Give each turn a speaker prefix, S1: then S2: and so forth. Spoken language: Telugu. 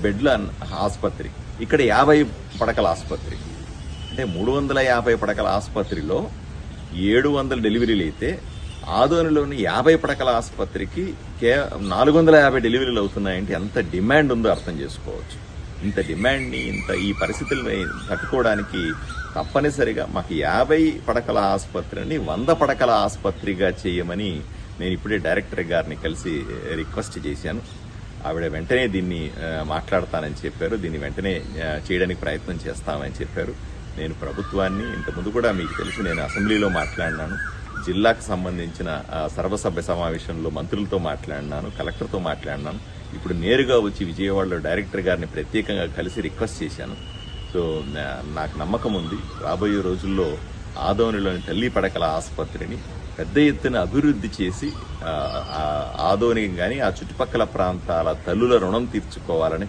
S1: బెడ్ల ఆసుపత్రి, ఇక్కడ 50 పడకల ఆసుపత్రి. అంటే 350 పడకల ఆసుపత్రిలో 700 డెలివరీలు అయితే ఆదోనిలోని 50 పడకల ఆసుపత్రికి 450 డెలివరీలు అవుతున్నాయంటే ఎంత డిమాండ్ ఉందో అర్థం చేసుకోవచ్చు. ఇంత డిమాండ్ని ఈ పరిస్థితుల్ని తట్టుకోవడానికి తప్పనిసరిగా మాకు 50 పడకల ఆసుపత్రిని 100 పడకల ఆసుపత్రిగా చేయమని నేను ఇప్పుడే డైరెక్టర్ గారిని కలిసి రిక్వెస్ట్ చేశాను. ఆవిడ వెంటనే దీన్ని మాట్లాడతానని చెప్పారు. దీన్ని వెంటనే చేయడానికి ప్రయత్నం చేస్తామని చెప్పారు. నేను ప్రభుత్వాన్ని ఇంతకుముందు కూడా మీకు తెలుసు, నేను అసెంబ్లీలో మాట్లాడినాను, జిల్లాకు సంబంధించిన సర్వసభ్య సమావేశంలో మంత్రులతో మాట్లాడినాను, కలెక్టర్తో మాట్లాడినాను. ఇప్పుడు నేరుగా వచ్చి విజయవాడలో డైరెక్టర్ గారిని ప్రత్యేకంగా కలిసి రిక్వెస్ట్ చేశాను. సో నాకు నమ్మకం ఉంది, రాబోయే రోజుల్లో ఆదోనిలోని తల్లి పడకల ఆసుపత్రిని పెద్ద ఎత్తున అభివృద్ధి చేసి ఆదోని కానీ ఆ చుట్టుపక్కల ప్రాంతాల తల్లుల రుణం తీర్చుకోవాలని